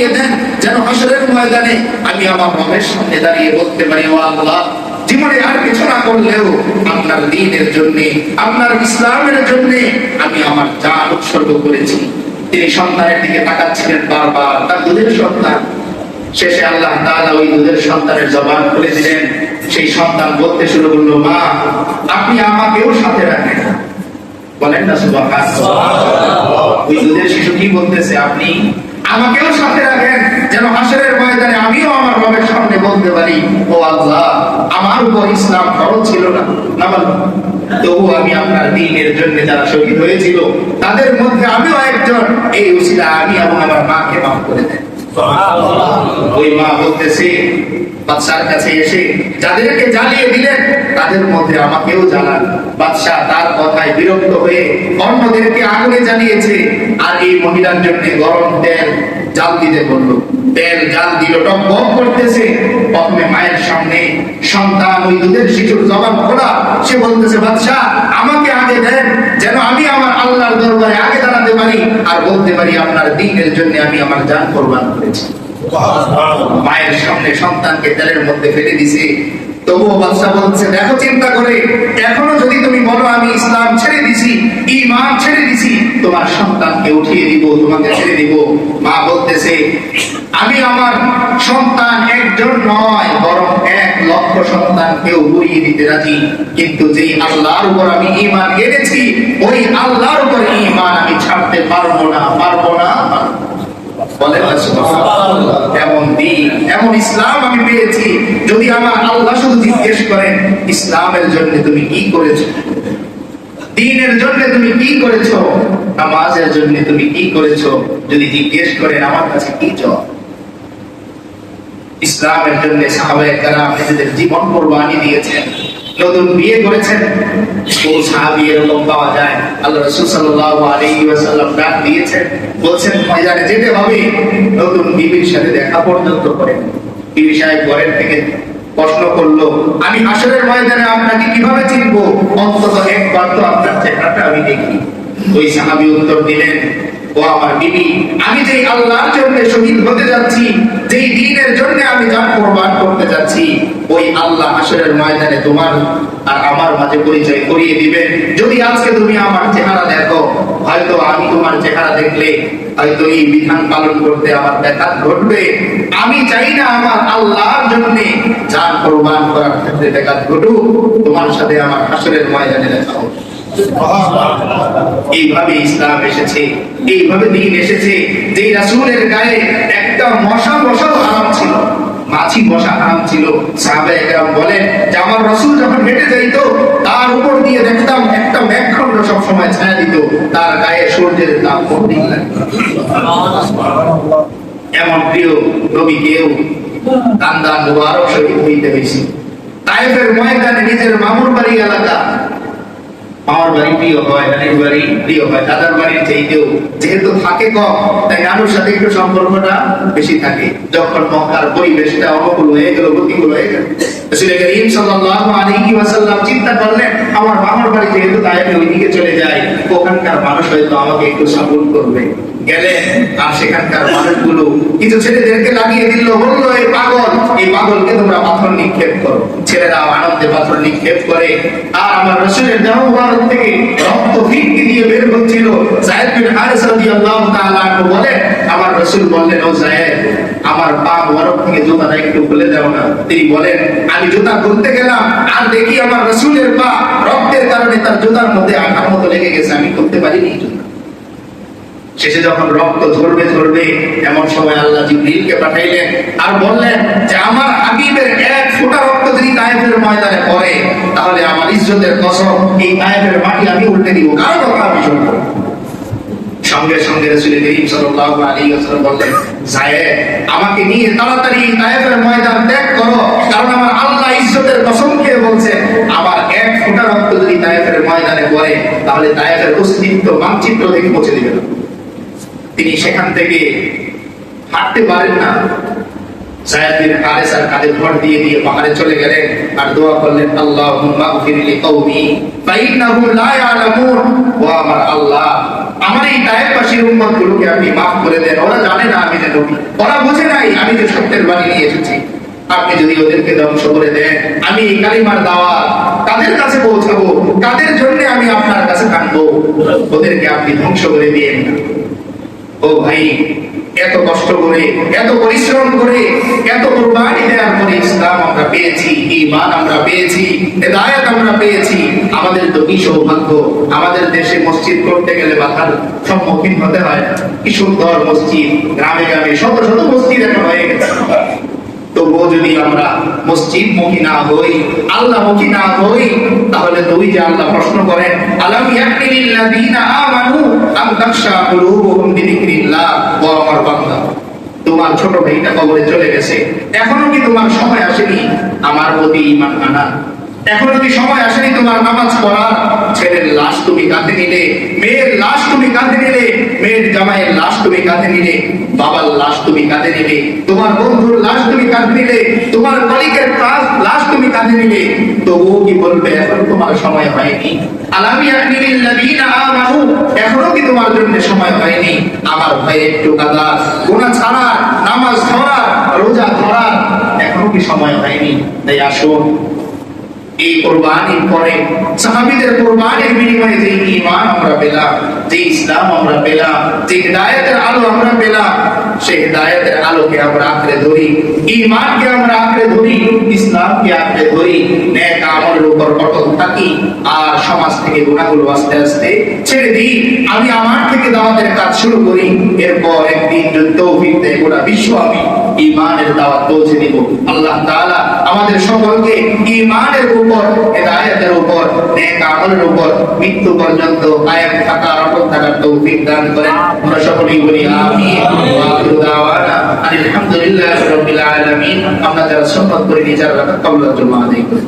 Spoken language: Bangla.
দিয়ে দেন যেন হাসরের ময়দানে আমি আমার রবের সামনে দাঁড়িয়ে বলতে পারি, ও আল্লাহ, জীবনে আর কিছু না করলেও আপনার দ্বীনের জন্য, আপনার ইসলামের জন্য আমি আমার জান উৎসর্গ করেছি। তিনি সন্তানের দিকে তাকাচ্ছিলেন বারবার, তার দুধের সন্তান। শেষে আল্লাহ তাআলা ওই দুধের সন্তানের জবান খুলে দিলেন। সেই সন্তান বলতে শুরু করলো, মা, আপনি আমাকেও সাথে রাখেন। বলেন না সুবহানাল্লাহ। ওই দুধের শিশু কি বলতেছে, আপনি আমাকেও সাথে রাখেন যেন হাসরের ময়দানে আমিও আমার রবের সামনে বলতে পারি, ও আল্লাহ, আমার উপর ইসলাম ফরজ ছিল না, তবু আমি আপনার দ্বীনের জন্য যারা শহীদ হয়েছিল তাদের মধ্যে আমিও একজন। এই উসিলা আমি এবং আমার মাকে মাফ করে দেন। ওই মা বলতেছে বাদশার কাছে এসে, যাদেরকে জ্বালিয়ে দিলেন তাদের মধ্যে আমাকেও জ্বালান। বাদশা তার কথায় বিরক্ত হয়ে অন্যদেরকে আগুনে জ্বালিয়েছে, আর এই মহিলার জন্য গরম তেল জাল দিতে বললো। তেল জাল দিল, টকবক করতেছে। প্রথমে মায়ের সামনে সন্তান ওই দুধের শিশুর জবান খোলা, সে বলতেছে, বাদশা, আমাকে আগে দেন যেন আমি আমার আল্লাহর দরবারে আগে দাঁড়াতে পারি আর বলতে পারি আপনার দ্বীনের জন্য আমি আমার জান কোরবান করেছি। মায়ের সামনে সন্তানকে তেলের মধ্যে ফেলে দিছে। তবুও বাদশা বলছে, দেখো, চিন্তা করে এখনো যদি তুমি বলো আমি ইসলাম ছেড়ে দিছি, ঈমান ছেড়ে দিছি, তোমার সন্তানকে উঠিয়ে দিব, তোমাকে ছেড়ে দিব। মা বলতেছে, আমি আমার সন্তান একজন নয় বরং 1,00,000 সন্তানকেও উড়িয়ে দিতে রাজি, কিন্তু যেই আল্লাহর উপর আমি ঈমান এনেছি ওই আল্লাহর উপর ঈমান আমি ছাড়তে পারবো না, পারবো না। বলেন না সুবহানাল্লাহ। এমন দ্বীন, এমন ইসলাম আমি পেয়েছি, যদি আমার আল্লাহ শুধু জিজ্ঞেস করেন ইসলামের জন্য তুমি কি করেছো, দ্বীনের জন্য তুমি কি করেছো, নামাজের জন্য তুমি কি করেছো, যদি জিজ্ঞেস করেন আমার কাছে কি চাও। ইসলামের জন্য সাহাবায়ে কেরাম নিজেদের জীবন কুরবানি দিয়েছেন। নতুন বিয়ে করেছেন, কোন সাহাবী এরকম পাওয়া যায়? আল্লাহ রাসূল সাল্লাল্লাহু আলাইহি ওয়াসাল্লাম ডাক দিয়েছেন, বলছেন ময়দানে যেতে হবে, নতুন বিবির সাথে দেখা পর্যন্ত করেন। বিবি সাহেব ঘরের থেকে প্রশ্ন করলো, আমি হাসরের ময়দানে আপনাকে কিভাবে চিনবো? অন্তত একবার তো আপনার চেহারাটা আমি দেখি। ওই সাহাবী উত্তর দিলেন, ও আমার বিবি, আমি যেই আল্লাহর জন্য শহীদ হতে যাচ্ছি, যেই দ্বীনের জন্য আমি জান কুরবান করতে যাচ্ছি, ওই আল্লাহ হাসরের ময়দানে তোমার আর আমার মাঝে পরিচয় করিয়ে দিবেন। যদি আজকে তুমি আমার চেহারা দেখো, হয়তো আমি তোমার চেহারা দেখলে হয়তো এই বিধান পালন করতে আমার ব্যাঘাত ঘটবে। আমি চাই না আমার আল্লাহর জন্য জান কুরবান করার ক্ষেত্রে ব্যাঘাত ঘটুক। তোমার সাথে আমার হাসরের ময়দানে দেখা হোক। এইভাবে ইসলাম এসেছে, এইভাবে দ্বীন এসেছে। যে রাসূলের গায়ে একটা মশা বসাও হারাম ছিল, মাছি বসা হারাম ছিল। সাহাবায়ে কেরাম বলেন যে আমার রাসূল যখন হেঁটে যাইতো তার উপর দিয়ে দেখতাম একটা মেঘখণ্ড সব সময় ছায়া দিত, তার গায়ে সূর্যের তাপ পড়তে লাগতো। এমন প্রিয় নবীকেও কান্দা মুবারক শহীদ হইতে হয়েছে। তায়েফের ময়দানে নিজের মামুর বাড়ি এলাকা, আমার বাড়ি প্রিয় হয়, নানির বাড়ি প্রিয় হয়, দাদার বাড়ির চাইতেও যেহেতু থাকে কম, তাই নানুর সাথে একটু সম্পর্কটা বেশি থাকে। যখন মক্কার পরিবেশটা অনুকূল হয়ে গেল, প্রতিকূল হয়ে গেল, রাসূল করিম সাল্লাল্লাহু আলাইহি ওয়াসাল্লাম চিন্তা করলেন আমার মামার বাড়ি যেহেতু তাইফে ওইদিকে চলে যায়, ওখানকার মানুষ হয়তো আমাকে একটু সাপোর্ট করবে। গেলেন, আর সেখানকার মানুষগুলো কিছু ছেলেদেরকে লাগিয়ে দিল, বললো এই পাগলকে তোমরা পাথর নিক্ষেপ করো। ছেলেরা আনন্দে পাথর নিক্ষেপ করে, আর আমার রাসূলের দেহ মুবারক থেকে রক্ত ফিটকি দিয়ে বের হচ্ছিল। যায়েদ বিন হারিসা রাদিয়াল্লাহু তাআলা আনহু বলেন, আমার রাসূল বললেন, ও যায়েদ, আমার পা মুবারক থেকে জুতাটা একটু খুলে দাও না। তিনি বলেন, আমি জুতা খুলতে গেলাম আর দেখি আমার রাসূলের পা রক্তের কারণে তার জুতার মধ্যে আঘাত মতো লেগে গেছে, আমি খুলতে পারিনি। শেষে যখন রক্ত ঝরবে এমন সময় আল্লাহ জিবরিলকে পাঠাইলেন আর বললেন যে আমার হাবিবের এক ফোঁটা রক্ত যদি তায়েফের ময়দানে পড়ে তাহলে আমার ইজ্জতের কসম এই তায়েফের মাটি আমি উল্টে দিব, কারো কথা আমি শুনব না। সঙ্গে সঙ্গে রাসূল করিম সাল্লাল্লাহু আলাইহি ওয়াসাল্লাম বললেন, যায়েদ, আমাকে নিয়ে তাড়াতাড়ি তায়েফের ময়দান ত্যাগ করো, কারণ আমার আল্লাহ ইজ্জতের কসম খেয়ে বলছেন আমার এক ফোঁটা রক্ত যদি তায়েফের ময়দানে পড়ে তাহলে তায়েফের অস্তিত্ব মানচিত্র থেকে মুছে দিবে না। তিনি সেখান থেকে হাঁটতে পারেন না। যায়েদ বিন হারিসার কাঁধে ভর দিয়ে পাহাড়ে চলে গেলেন আর দোয়া করলেন, আল্লাহুম্মা গফির লিকাওমি ফাইন্নাহুম লা ইয়ালামুন। ও আমার আল্লাহ, আমার এই তায়েফবাসীর উম্মতগুলোকে আপনি মাফ করে দেন। ওরা জানে না আমি যে নবী, ওরা বুঝে নাই আমি যে সত্যের বাণী নিয়ে এসেছি। আপনি যদি ওদেরকে ধ্বংস করে দেন, আমি এই কালিমার দাওয়াত কাদের কাছে পৌঁছাবো, কাদের জন্য আমি আপনার কাছে কাঁদবো? ওদেরকে আপনি ধ্বংস করে দিয়েন না। ও ভাই, এত কষ্ট করে, এত পরিশ্রম করে, এত কুরবানি দেওয়ার পরে ইসলাম আমরা পেয়েছি, ঈমান আমরা পেয়েছি, হেদায়েত আমরা পেয়েছি। আমাদের তো কি সৌভাগ্য, আমাদের দেশে মসজিদ করতে গেলে বাধার সম্মুখীন হতে হয়। কি সুন্দর মসজিদ, গ্রামে গ্রামে শত শত মসজিদ এখন হয়ে গেছে। তবুও যদি আমরা মসজিদ মুখী না হই, আল্লাহ মুখী না হই, তাহলে তুই যে আল্লাহ প্রশ্ন করেন, আলাম ইয়াকিনিল্লাযীনা আমানু আন তাখশা কুলুবুহুম বিযিকরিল্লাহ। ও আমার বান্দা, তোমার ছোট ভাইটা কবরে চলে গেছে, এখনো কি তোমার সময় আসেনি আমার প্রতি ঈমান আনা? এখনো কি সময় আসেনি তোমার নামাজ পড়ার? ছেলের লাশ তুমি কাঁধে নিলে, মেয়ের লাশ তুমি কাঁধে নিলে, মেয়ের জামাইয়ের লাশ তুমি কাঁধে নিলে, বাবার লাশ তুমি কাঁধে নিলে, তোমার বন্ধুর লাশ তুমি কাঁধে নিলে, তোমার কলিগের লাশ তুমি কাঁধে নিলে, তবুও কি বলবে এখন তোমার সময় হয়নি? আলাম ইয়াকিনিল্লাযীনা আমানু, এখনো কি তোমার জন্য সময় হয়নি আমার ভাই একটু কাদা, গুনাহ ছাড়া, নামাজ ধরা, রোজা ধরা, এখনো কি সময় হয়নি? তাই আসুন, এই কুরবানির পরে সাহাবীদের কুরবানির বিনিময়ে যে ঈমান আমরা পেলাম, যে ইসলাম আমরা পেলাম, যে হিদায়াতের আলো আমরা পেলাম, সেই হিদায়াতের আলোকে আমরা আঁকড়ে ধরি, ঈমানকে আমরা আঁকড়ে ধরি, ইসলামকে আঁকড়ে ধরি, নেক আমলের উপর অটল থাকি, আর সমাজ থেকে গুনাহগুলো আস্তে আস্তে ছেড়ে দিই। আমি আমার থেকে দাওয়াতের কাজ শুরু করি, এরপর একদিন যদি তৌফিক দেয় গোটা বিশ্ব আমি ঈমানের দাওয়াত পৌঁছে দিব। আল্লাহ তাআলা আমাদের সকলকে ঈমানের উপর, হিদায়াতের উপর, নেক আমলের উপর মৃত্যু পর্যন্ত কায়েম থাকার, অটল থাকার তৌফিক দান করেন। আমরা সকলেই বলি আমিন। ওয়া আখিরু দাওয়ানা আলহামদুলিল্লাহি রাব্বিল আলামিন। আমরা যারা সুন্নাত পড়ে যারা কবুল আদায় করি।